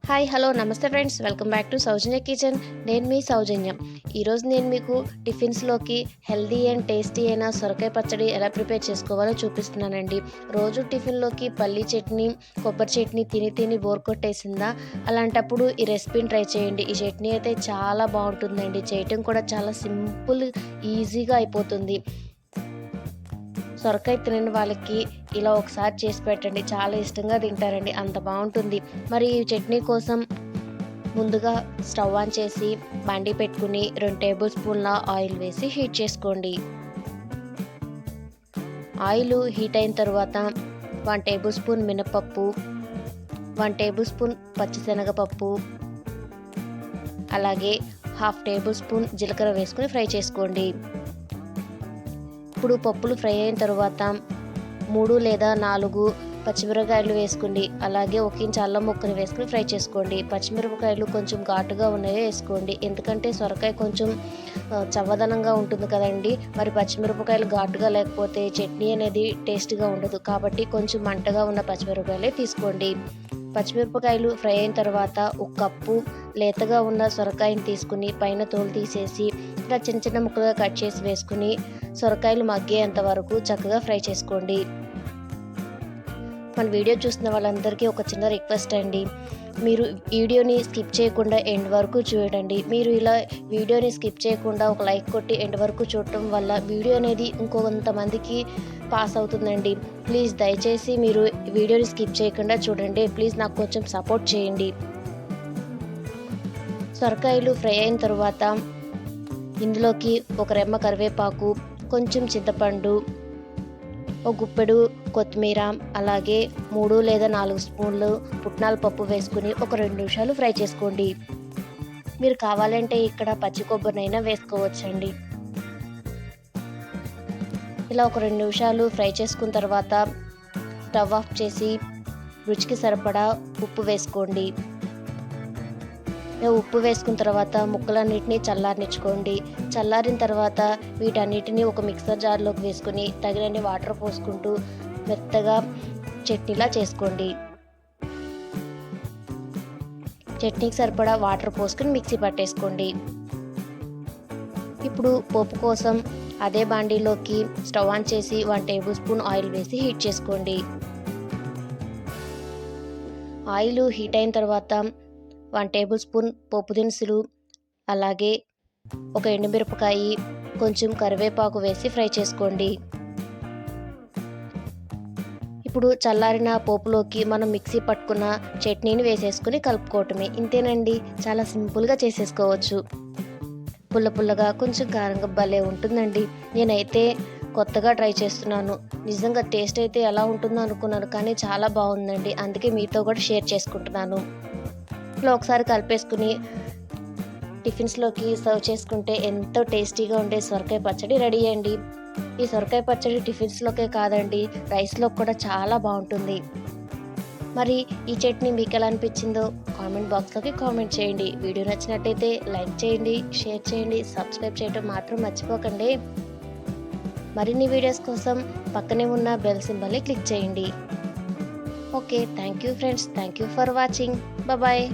Hi hello నమస్తే friends, welcome back to Soujanya kitchen. నేను మీ సౌజన్య. ఈరోజు నేను మీకు టిఫిన్స్లోకి హెల్దీ అండ్ టేస్టీ అయిన సొరకాయ పచ్చడి ఎలా ప్రిపేర్ చేసుకోవాలో చూపిస్తున్నానండి. రోజు టిఫిన్లోకి పల్లీ చట్నీ, కొబ్బరి చట్నీ తిని తిని బోర్ కొట్టేసిందా? అలాంటప్పుడు ఈ రెసిపీని ట్రై చేయండి. ఈ చట్నీ అయితే చాలా బాగుంటుందండి. చేయటం కూడా చాలా సింపుల్, ఈజీగా అయిపోతుంది. సొరకాయ తినని వాళ్ళకి ఇలా ఒకసారి చేసి పెట్టండి, చాలా ఇష్టంగా తింటారండి, అంత బాగుంటుంది. మరి ఈ చట్నీ కోసం ముందుగా స్టవ్ ఆన్ చేసి బండి పెట్టుకుని 2 టేబుల్ స్పూన్ల ఆయిల్ వేసి హీట్ చేసుకోండి. ఆయిల్ హీట్ అయిన తర్వాత 1 టేబుల్ స్పూన్ మినపప్పు, 1 టేబుల్ స్పూన్ పచ్చిశనగపప్పు, అలాగే 1/2 టేబుల్ స్పూన్ జీలకర్ర వేసుకుని ఫ్రై చేసుకోండి. ఇప్పుడు పప్పులు ఫ్రై అయిన తర్వాత 3 లేదా 4 పచ్చిమిరపకాయలు వేసుకోండి. అలాగే 1 ఇంచు అల్లం ముక్కని వేసుకుని ఫ్రై చేసుకోండి. పచ్చిమిరపకాయలు కొంచెం ఘాటుగా ఉన్నవే వేసుకోండి, ఎందుకంటే సొరకాయ కొంచెం చవ్వదనంగా ఉంటుంది కదండి. మరి పచ్చిమిరపకాయలు ఘాటుగా లేకపోతే చట్నీ అనేది టేస్ట్గా ఉండదు, కాబట్టి కొంచెం మంటగా ఉన్న పచ్చిమిరపకాయలే తీసుకోండి. పచ్చిమిరపకాయలు ఫ్రై అయిన తర్వాత 1 కప్పు లేతగా ఉన్న సొరకాయని తీసుకుని పైన తోలు తీసేసి ఇలా చిన్న చిన్న ముక్కలుగా కట్ చేసి వేసుకుని సొరకాయలు మగ్గేంత వరకు చక్కగా ఫ్రై చేసుకోండి. మన వీడియో చూస్తున్న వాళ్ళందరికీ ఒక చిన్న రిక్వెస్ట్ అండి, మీరు వీడియోని స్కిప్ చేయకుండా ఎండ్ వరకు చూడండి. మీరు ఇలా వీడియోని స్కిప్ చేయకుండా ఒక లైక్ కొట్టి ఎండ్ వరకు చూడటం వల్ల వీడియో అనేది ఇంకొంతమందికి పాస్ అవుతుందండి. ప్లీజ్ దయచేసి మీరు వీడియోని స్కిప్ చేయకుండా చూడండి. ప్లీజ్ నాకు కొంచెం సపోర్ట్ చేయండి. సొరకాయలు ఫ్రై అయిన తర్వాత ఇందులోకి 1 రెమ్మ కరివేపాకు, కొంచెం చింతపండు, ఒక గుప్పెడు కొత్తిమీర, అలాగే 3 లేదా 4 స్పూన్లు పుట్నాల పప్పు వేసుకుని ఒక 2 నిమిషాలు ఫ్రై చేసుకోండి. మీరు కావాలంటే ఇక్కడ పచ్చి కొబ్బరినైనా వేసుకోవచ్చండి. ఇలా ఒక 2 నిమిషాలు ఫ్రై చేసుకున్న తర్వాత స్టవ్ ఆఫ్ చేసి రుచికి సరిపడా ఉప్పు వేసుకోండి. ఉప్పు వేసుకున్న తర్వాత ముక్కలన్నిటినీ చల్లారనిచ్చుకోండి. చల్లారిన తర్వాత వీటన్నిటిని ఒక మిక్సర్ జార్లోకి వేసుకుని తగినన్ని వాటర్ పోసుకుంటూ మెత్తగా చట్నీలా చేసుకోండి. చట్నీకి సరిపడా వాటర్ పోసుకుని మిక్సీ పట్టేసుకోండి. ఇప్పుడు పోపు కోసం అదే బాండీలోకి స్టవ్ ఆన్ చేసి 1 టేబుల్ స్పూన్ ఆయిల్ వేసి హీట్ చేసుకోండి. ఆయిల్ హీట్ అయిన తర్వాత 1 టేబుల్ స్పూన్ పోపు దినుసులు, అలాగే ఒక ఎండుమిరపకాయ, కొంచెం కరివేపాకు వేసి ఫ్రై చేసుకోండి. ఇప్పుడు చల్లారిన పోపులోకి మనం మిక్సీ పట్టుకున్న చట్నీని వేసేసుకుని కలుపుకోవటమే. ఇంతేనండి, చాలా సింపుల్గా చేసేసుకోవచ్చు. పుల్ల పుల్లగా కొంచెం కారంగా భలే ఉంటుందండి. నేనైతే కొత్తగా ట్రై చేస్తున్నాను. నిజంగా టేస్ట్ అయితే ఎలా ఉంటుందో అనుకున్నాను, కానీ చాలా బాగుందండి. అందుకే మీతో కూడా షేర్ చేసుకుంటున్నాను. ఇలా ఒకసారి కలిపేసుకుని టిఫిన్స్లోకి సర్వ్ చేసుకుంటే ఎంతో టేస్టీగా ఉండే సొరకాయ పచ్చడి రెడీ అయ్యండి. ఈ సొరకాయ పచ్చడి టిఫిన్స్లోకే కాదండి, రైస్లో కూడా చాలా బాగుంటుంది. మరి ఈ చట్నీ మీకు ఎలా అనిపించిందో కామెంట్ బాక్స్లోకి కామెంట్ చేయండి. వీడియో నచ్చినట్టయితే లైక్ చేయండి, షేర్ చేయండి, సబ్స్క్రైబ్ చేయడం మాత్రం మర్చిపోకండి. మరిన్ని వీడియోస్ కోసం పక్కనే ఉన్న బెల్ సింబల్ని క్లిక్ చేయండి. Okay, thank you friends, thank you for watching. Bye.